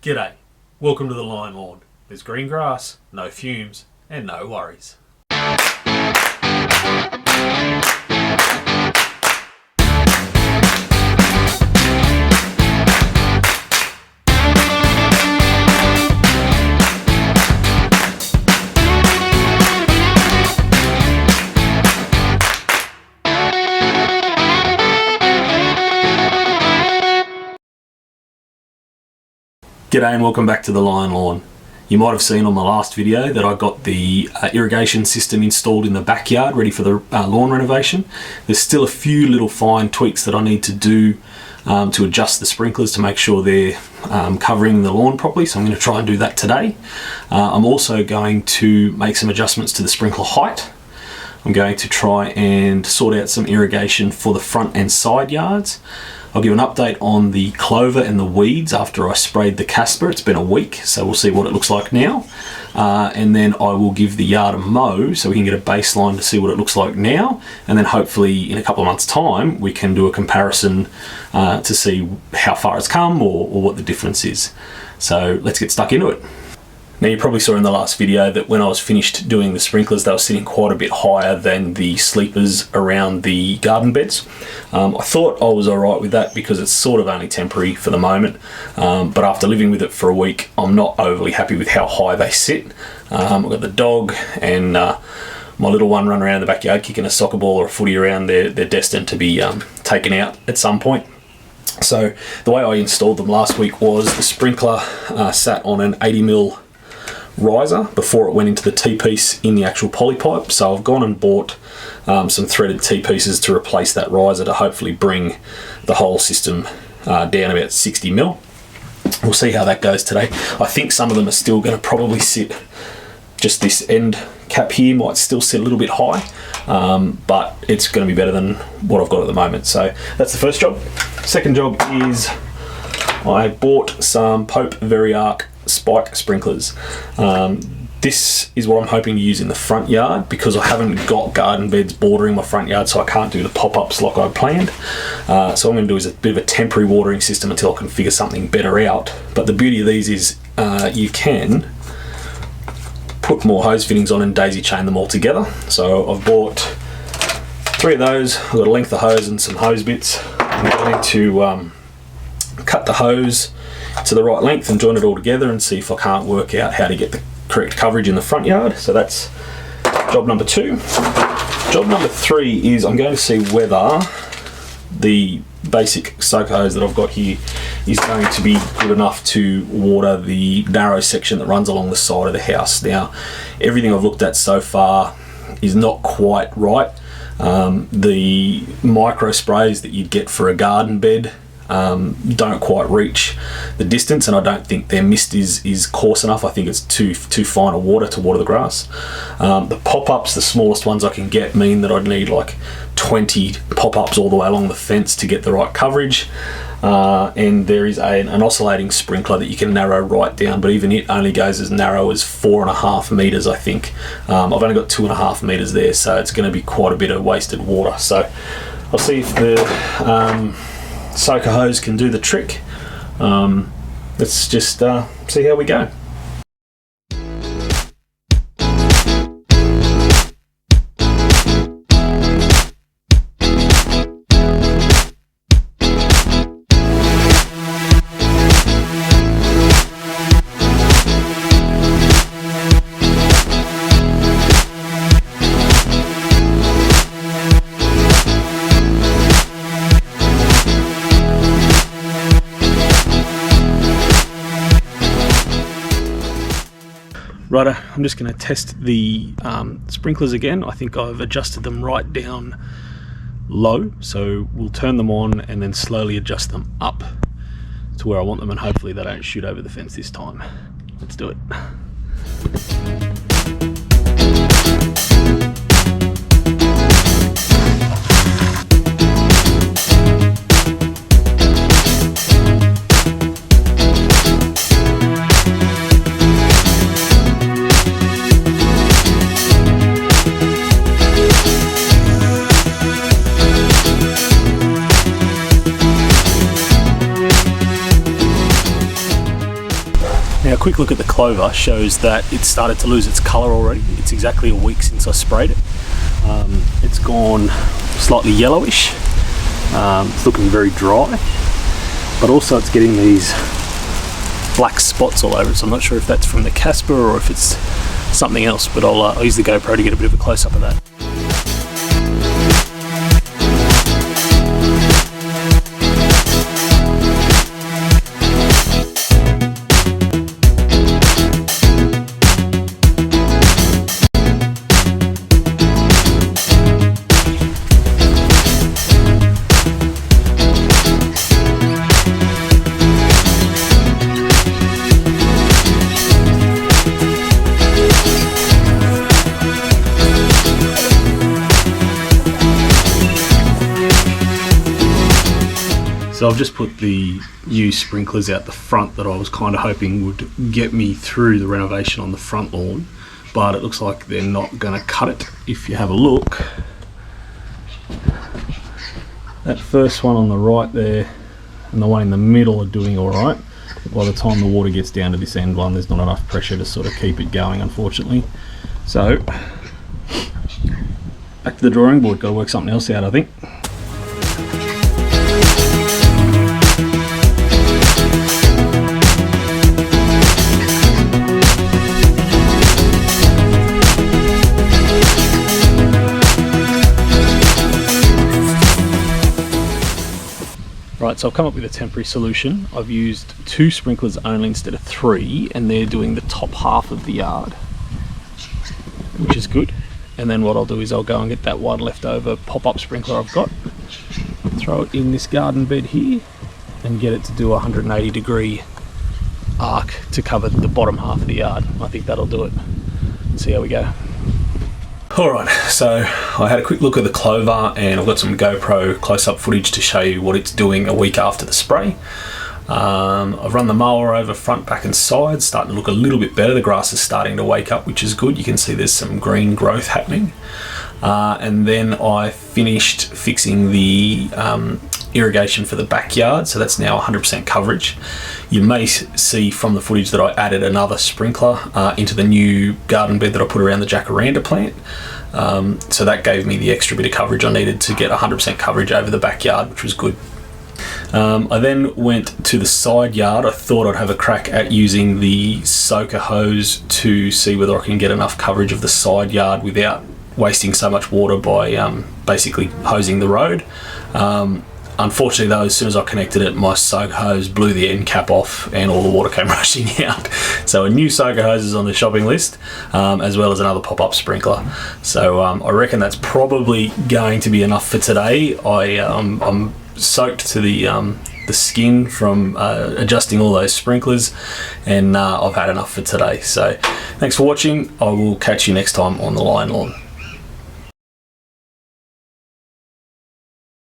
G'day, welcome to the Lion Lawn. There's green grass, no fumes, and no worries. G'day and welcome back to the Lion Lawn. You might have seen on my last video that I got the irrigation system installed in the backyard ready for the lawn renovation. There's still a few little fine tweaks that I need to do to adjust the sprinklers to make sure they're covering the lawn properly, so I'm going to try and do that today. I'm also going to make some adjustments to the sprinkler height. I'm going to try and sort out some irrigation for the front and side yards. I'll give an update on the clover and the weeds after I sprayed the Casper. It's been a week, so we'll see what it looks like now. And then I will give the yard a mow so we can get a baseline to see what it looks like now. And then hopefully in a couple of months' time, we can do a comparison to see how far it's come or what the difference is. So let's get stuck into it. Now you probably saw in the last video that when I was finished doing the sprinklers, they were sitting quite a bit higher than the sleepers around the garden beds. I thought I was alright with that because it's sort of only temporary for the moment, but after living with it for a week, I'm not overly happy with how high they sit. I've got the dog and my little one running around the backyard kicking a soccer ball or a footy around. They're destined to be taken out at some point. So the way I installed them last week was the sprinkler sat on an 80mm riser before it went into the T-piece in the actual poly pipe. So I've gone and bought some threaded T-pieces to replace that riser to hopefully bring the whole system down about 60mm. We'll see how that goes today. I think some of them are still going to probably sit, just this end cap here might still sit a little bit high, but it's going to be better than what I've got at the moment. So that's the first job. Second job is I bought some Pope Veriarch spike sprinklers. This is what I'm hoping to use in the front yard because I haven't got garden beds bordering my front yard, so I can't do the pop-ups like I planned. So what I'm going to do is a bit of a temporary watering system until I can figure something better out. But the beauty of these is you can put more hose fittings on and daisy chain them all together. So I've bought 3 of those. I've got a length of hose and some hose bits. I'm going to cut the hose to the right length and join it all together and see if I can't work out how to get the correct coverage in the front yard. So that's job number 2. Job number 3 is I'm going to see whether the basic soak hose that I've got here is going to be good enough to water the narrow section that runs along the side of the house. Now, everything I've looked at so far is not quite right. The micro sprays that you'd get for a garden bed don't quite reach the distance, and I don't think their mist is coarse enough. I think it's too fine a water to water the grass. The pop-ups, the smallest ones I can get, mean that I'd need like 20 pop-ups all the way along the fence to get the right coverage. And there is an oscillating sprinkler that you can narrow right down, but even it only goes as narrow as 4.5 meters, I think. I've only got 2.5 meters there, so it's going to be quite a bit of wasted water. So I'll see if the soaker hose can do the trick. Let's just see how we go. Righto, I'm just going to test the sprinklers again. I think I've adjusted them right down low, so we'll turn them on and then slowly adjust them up to where I want them, and hopefully they don't shoot over the fence this time. Let's do it. Now a quick look at the clover shows that it's started to lose its colour already. It's exactly a week since I sprayed it. It's gone slightly yellowish. It's looking very dry, but also it's getting these black spots all over it, so I'm not sure if that's from the Casper or if it's something else, but I'll use the GoPro to get a bit of a close-up of that. So I've just put the new sprinklers out the front that I was kind of hoping would get me through the renovation on the front lawn, but it looks like they're not going to cut it. If you have a look, that first one on the right there and the one in the middle are doing all right. By the time the water gets down to this end one, there's not enough pressure to sort of keep it going, unfortunately. So back to the drawing board, got to work something else out, I think. Right, so I've come up with a temporary solution. I've used 2 sprinklers only instead of 3, and they're doing the top half of the yard, which is good. And then what I'll do is I'll go and get that one leftover pop-up sprinkler I've got, throw it in this garden bed here, and get it to do a 180-degree arc to cover the bottom half of the yard. I think that'll do it. Let's see how we go. Alright, so I had a quick look at the clover and I've got some GoPro close-up footage to show you what it's doing a week after the spray. I've run the mower over front, back and sides, starting to look a little bit better. The grass is starting to wake up, which is good. You can see there's some green growth happening. And then I finished fixing the irrigation for the backyard, so that's now 100% coverage. You may see from the footage that I added another sprinkler into the new garden bed that I put around the jacaranda plant. So that gave me the extra bit of coverage I needed to get 100% coverage over the backyard, which was good. I then went to the side yard. I thought I'd have a crack at using the soaker hose to see whether I can get enough coverage of the side yard without wasting so much water by basically hosing the road. Unfortunately though, as soon as I connected it, my soaker hose blew the end cap off and all the water came rushing out. So a new soaker hose is on the shopping list, as well as another pop-up sprinkler. So I reckon that's probably going to be enough for today. I'm soaked to the skin from adjusting all those sprinklers, and I've had enough for today. So thanks for watching. I will catch you next time on the Lion Lawn.